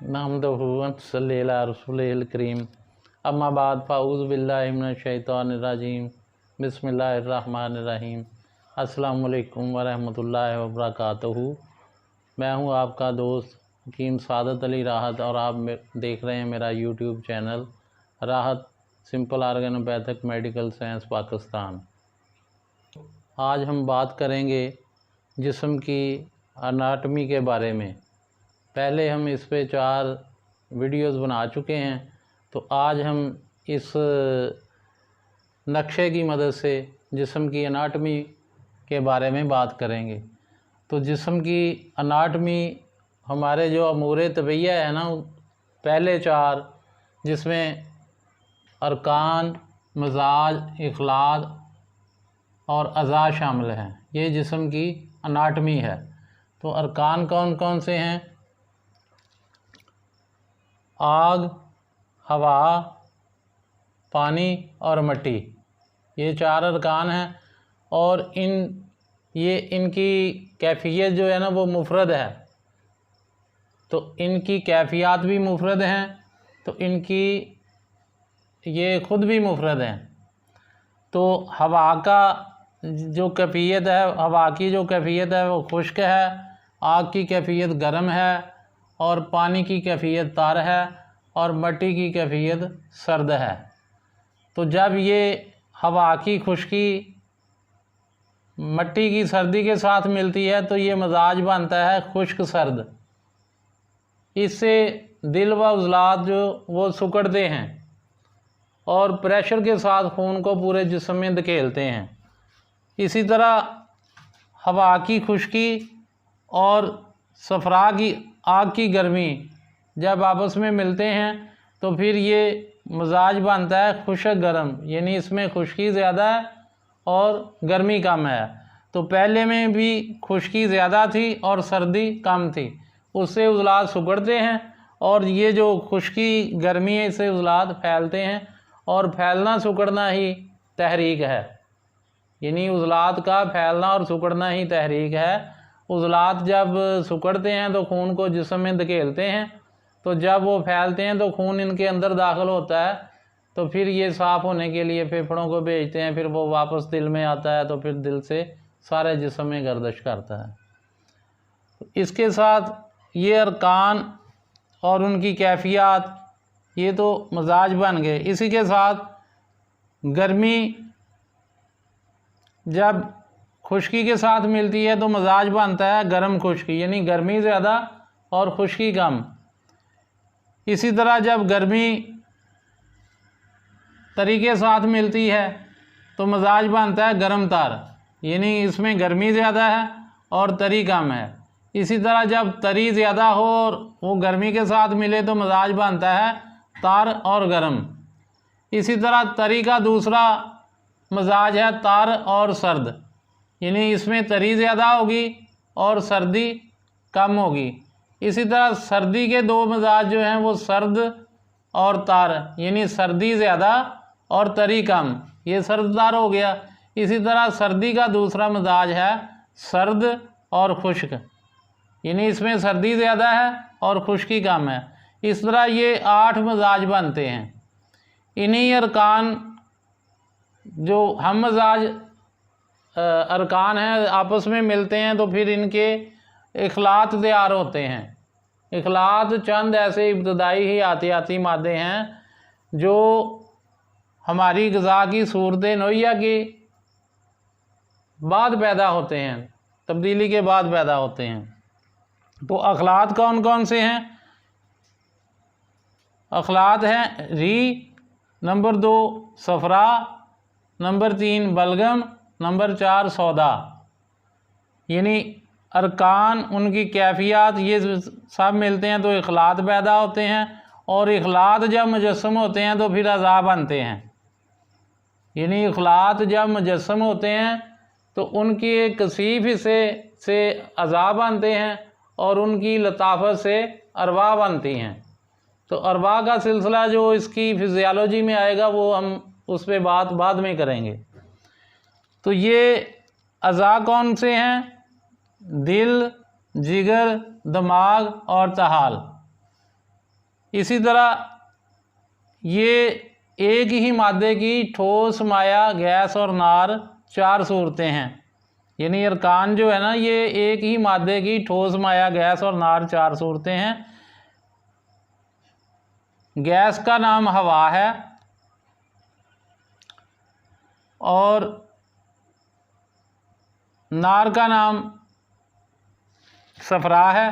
नहमदुहु व नसल्ली अला रसूलिल करीम अम्मा बाद फ़ाऊज़ु बिल्लाहि मिनश शैतानिर रजीम बिस्मिल्लाहिर रहमानिर रहीम। अस्सलामु अलैकुम व रहमतुल्लाहि व बरकातुहू। मैं हूं आपका दोस्त हकीम सादत अली राहत और आप देख रहे हैं मेरा यूट्यूब चैनल राहत सिंपल ऑर्गेनोपैथिक मेडिकल साइंस पाकिस्तान। आज हम बात करेंगे जिस्म की अनाटमी के बारे में। पहले हम इस पे 4 वीडियोस बना चुके हैं, तो आज हम इस नक्शे की मदद से जिस्म की अनाटमी के बारे में बात करेंगे। तो जिस्म की अनाटमी हमारे जो अमूर तबैया है ना, पहले 4 जिसमें अरकान, मजाज, इखलाद और अज़ा शामिल हैं, ये जिस्म की अनाटमी है। तो अरकान कौन कौन से हैं? आग, हवा, पानी और मिट्टी, ये 4 अरकान हैं। और इनकी कैफियत जो है ना वो मुफरद है, तो इनकी कैफियत भी मुफरद हैं, तो इनकी ये ख़ुद भी मुफरद हैं। तो हवा का जो कैफियत है, हवा की जो कैफियत है वो खुश्क है, आग की कैफियत गर्म है, और पानी की कैफियत तर है, और मिट्टी की कैफियत सर्द है। तो जब ये हवा की खुश्की मिट्टी की सर्दी के साथ मिलती है तो ये मजाज बनता है खुश्क सर्द। इससे दिल व उज़लात जो वो सिकुड़ते हैं और प्रेशर के साथ खून को पूरे जिस्म में धकेलते हैं। इसी तरह हवा की खुश्की और सफ़रा की आग की गर्मी जब आपस में मिलते हैं तो फिर ये मजाज बनता है खुश्क गर्म, यानी इसमें खुश्की ज़्यादा है और गर्मी कम है। तो पहले में भी खुश्की ज़्यादा थी और सर्दी कम थी, उससे उज़लात सिकुड़ते हैं, और ये जो खुश्की गर्मी है इससे उज़लात फैलते हैं, और फैलना सिकुड़ना ही तहरीक है, यानी उज़लात का फैलना और सिकुड़ना ही तहरीक है। उज़लात जब सिकुड़ते हैं तो खून को जिस्म में धकेलते हैं, तो जब वो फैलते हैं तो खून इनके अंदर दाखिल होता है, तो फिर ये साफ़ होने के लिए फेफड़ों को भेजते हैं, फिर वो वापस दिल में आता है, तो फिर दिल से सारे जिस्म में गर्दिश करता है। इसके साथ ये अरकान और उनकी कैफियत ये तो मजाज बन गए। इसी के साथ गर्मी जब खुश्की के साथ मिलती है तो मजाज बनता है गर्म खुश्की, यानी गर्मी ज़्यादा और खुश्की कम। इसी तरह जब गर्मी तरी के साथ मिलती है तो मजाज बनता है गर्म तर, यानी इसमें गर्मी ज़्यादा है और तरी कम है। इसी तरह जब तरी ज़्यादा हो और वो गर्मी के साथ मिले तो मजाज बनता है तर और गर्म। इसी तरह तरी का दूसरा मजाज है तर और सर्द, यानी इसमें तरी ज़्यादा होगी और सर्दी कम होगी। इसी तरह सर्दी के 2 मजाज जो हैं वो सर्द और तर, यानी सर्दी ज़्यादा और तरी कम, ये सर्ददार हो गया। इसी तरह सर्दी का दूसरा मजाज है सर्द और खुश्क, यानी इसमें सर्दी ज़्यादा है और खुश्की कम है। इस तरह ये 8 मजाज बनते हैं। इन्हीं अरकान जो हम मजाज अरकान हैं आपस में मिलते हैं तो फिर इनके इखलात तैयार होते हैं। इखलात चंद ऐसे इब्तदाई ही आतियाती मादे हैं जो हमारी ग़िज़ा की सूरत नौइया के बाद पैदा होते हैं, तब्दीली के बाद पैदा होते हैं। तो अखलात कौन कौन से हैं? अखलात हैं री, नंबर 2 सफ़रा, नंबर 3 बलगम, नंबर 4 सौदा। यानी अरकान उनकी कैफियत ये सब मिलते हैं तो इखलात पैदा होते हैं, और इखलात जब मुजस्सम होते हैं तो फिर अज़ा बनते हैं। यानी इखलात जब मुजस्सम होते हैं तो उनकी एक कसीफ हिस्से से अज़ा बनते हैं और उनकी लताफ़त से अरवा बनती हैं। तो अरवा का सिलसिला जो इसकी फिजियोलॉजी में आएगा वो हम उस पर बात बाद में करेंगे। तो ये अज़ा कौन से हैं? दिल, जिगर, दिमाग और तहाल। इसी तरह ये एक ही मादे की ठोस, माया, गैस और नार 4 सूरतें हैं। यानी अरकान जो है ना, ये एक ही मादे की ठोस, माया, गैस और नार 4 सूरतें हैं। गैस का नाम हवा है और नार का नाम सफरा है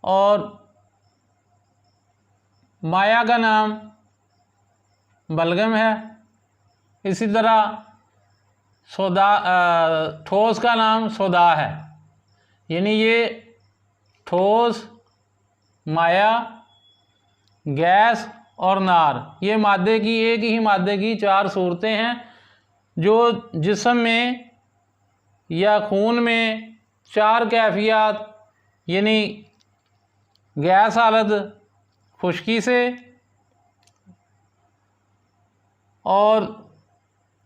और माया का नाम बलगम है। इसी तरह ठोस का नाम सोदा है। यानी ये ठोस, माया, गैस और नार, ये मादे की, एक ही मादे की 4 सूरतें हैं जो जिस्म में या खून में 4 कैफियत, यानी गैस हालत खुश्की से, और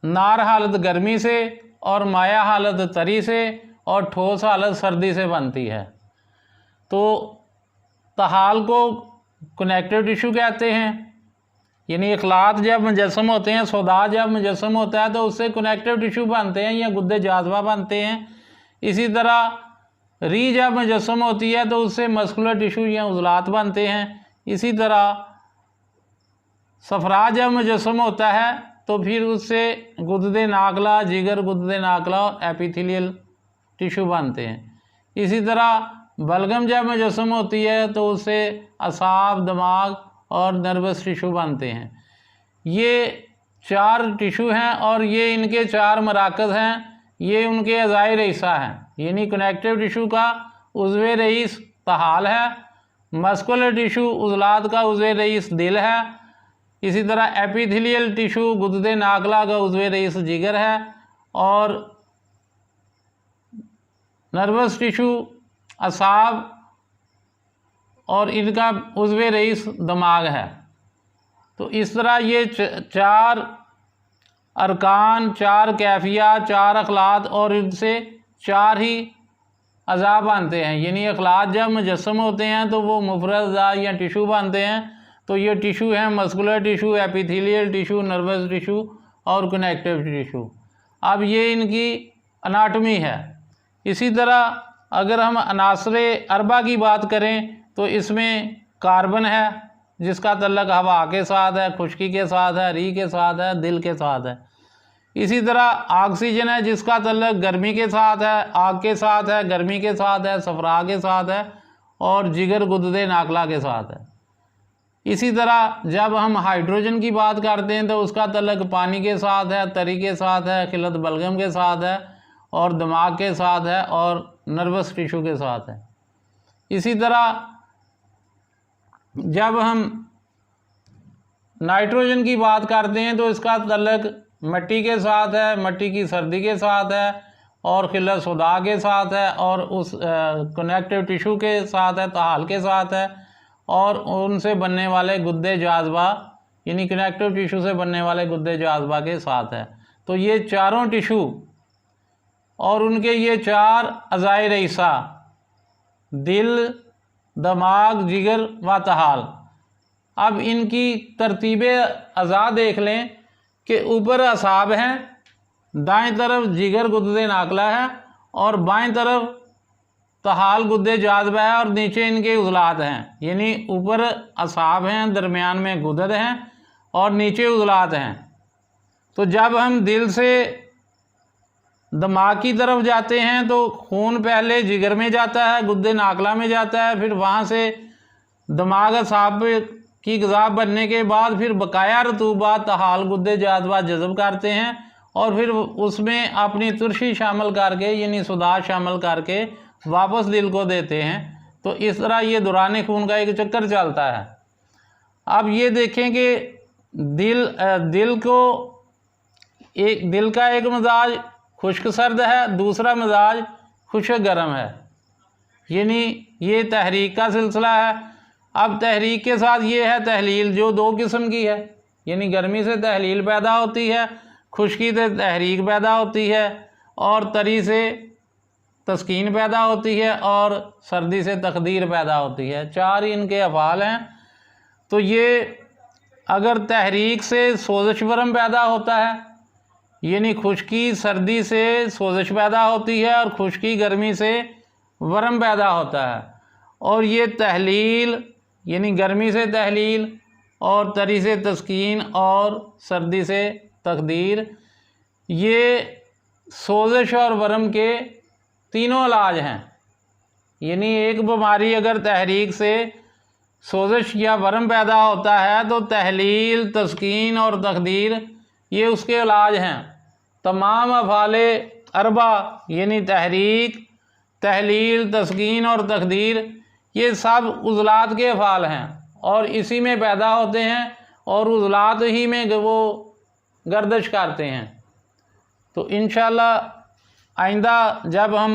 नार हालत गर्मी से, और माया हालत तरी से, और ठोस हालत सर्दी से बनती है। तो तहाल को कनेक्टिव टिश्यू कहते हैं। यानी इखलात जब मुजस्सम होते हैं, सौदा जब मुजस्सम होता है तो उससे कनेक्टिव टिश्यू बनते हैं या गुद्दे जाज़बा बनते हैं। इसी तरह री जब मुजस्सम होती है तो उससे मस्कुलर टिश्यू या उज़लात बनते हैं। इसी तरह सफरा जब मुजस्सम होता है तो फिर उससे गुद्दे नाकला, जिगर, गुद्दे नाकला और एपिथेलियल टिश्यू बनते हैं। इसी तरह बलगम जब मुजस्सम होती है तो उससे असाब, दिमाग और नर्वस टिश्यू बनते हैं। ये 4 टिश्यू हैं और ये इनके 4 मराकज़ हैं। ये उनके अज़ाए रईसा हैं। यानी कनेक्टिव टिश्यू का उज़्वे रईस तहाल है, मस्कुलर टिश्यू उज़लात का उज़्वे रईस दिल है। इसी तरह एपिथेलियल टिश्यू गुद्दे नाकला का उज़्वे रईस जिगर है और नर्वस टिश्यू असाब और इनका उज़्वे रईस दिमाग है। तो इस तरह ये 4 अरकान, 4 कैफियत, 4 अखलात और इनसे 4 ही अज़ा बनते हैं। यानी अखलात जब मुजस्सम होते हैं तो वो मुफरद अज़ा या टिश्यू बनते हैं। तो ये टिश्यू हैं muscular tissue, epithelial tissue, nervous tissue और कनेक्टिव टिश्यू। अब ये इनकी अनाटमी है। इसी तरह अगर हम अनासरे अरबा की बात करें तो इसमें कार्बन है जिसका तल्लक हवा के साथ है, खुश्की के साथ है, री के साथ है, दिल के साथ है। इसी तरह ऑक्सीजन है जिसका तल्लक गर्मी के साथ है, आग के साथ है, गर्मी के साथ है, सफरा के साथ है और जिगर, गुद्दे नाकला के साथ है। इसी तरह जब हम हाइड्रोजन की बात करते हैं तो उसका तल्लक पानी के साथ है, तरी के साथ है, खिलत बलगम के साथ है और दिमाग के साथ है और नर्वस टिश्यू के साथ है। इसी तरह जब हम नाइट्रोजन की बात करते हैं तो इसका तल्लक मिट्टी के साथ है, मिट्टी की सर्दी के साथ है और खिलत सौदा के साथ है और उस कनेक्टिव टिश्यू के साथ है, तहाल के साथ है और उनसे बनने वाले गुद्दे जाज़बा यानी कनेक्टिव टिश्यू से बनने वाले गुद्दे जाज़बा के साथ है। तो ये चारों टिश्यू और उनके ये 4 अज़ाए रईसा, दिल, दिमाग, जिगर व तहाल। अब इनकी तरतीब अज़ा देख लें कि ऊपर असाब हैं, दाएं तरफ जिगर, गुद्दे नाकला है और बाएं तरफ तहाल, गुद्दे जाज़बा है और नीचे इनके उज़लात हैं। यानी ऊपर असाब हैं, दरमियान में गुदद हैं और नीचे उज़लात हैं। तो जब हम दिल से दिमाग की तरफ जाते हैं तो खून पहले जिगर में जाता है, गुद्दे नाकला में जाता है, फिर वहाँ से दिमाग असाब की ग़िज़ा बनने के बाद फिर बकाया रतूबात तहाल, गुद्दे जाज़बा जज़ब करते हैं और फिर उसमें अपनी तुरशी शामिल करके यानी सुदाद शामिल करके वापस दिल को देते हैं। तो इस तरह ये दौरान खून का एक चक्कर चलता है। अब ये देखें कि दिल का एक मिजाज खुश्क सर्द है, दूसरा मिजाज खुश्क गर्म है। यानी ये तहरीक का सिलसिला है। अब तहरीक के साथ ये है तहलील जो 2 किस्म की है। यानी गर्मी से तहलील पैदा होती है, खुश्की से तहरीक पैदा होती है और तरी से तस्कीन पैदा होती है और सर्दी से तकदीर पैदा होती है। 4 ही इनके अफ़ाल हैं। तो ये अगर तहरीक से सोज़श वरम पैदा होता है, यानी खुश्की सर्दी से सोज़श पैदा होती है और खुश्की गर्मी से वरम पैदा होता है। और ये तहलील यानी गर्मी से तहलील और तरी से तस्कीन और सर्दी से तकदीर, ये सोज़श और वरम के तीनों इलाज हैं। यानी एक बीमारी अगर तहरीक से सोज़श या वरम पैदा होता है तो तहलील, तस्कीन और तकदीर ये उसके इलाज हैं। तमाम अफ़ाले अरबा यानी तहरीक, तहलील, तस्कीन और तकदीर ये सब उज़लात के अफ़ाल हैं और इसी में पैदा होते हैं और उज़लात ही में वो गर्दिश करते हैं। तो इंशाअल्लाह आइंदा जब हम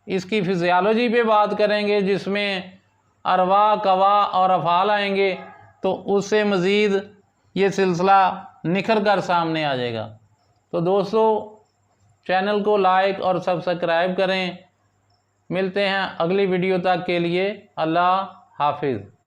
इसकी फिज़ियालॉजी पे बात करेंगे जिसमें अरवा, कवा और अफ़ाल आएंगे तो उससे मज़ीद ये सिलसिला निखर कर सामने आ जाएगा। तो दोस्तों, चैनल को लाइक और सब्सक्राइब करें। मिलते हैं अगली वीडियो तक के लिए। अल्लाह हाफिज़।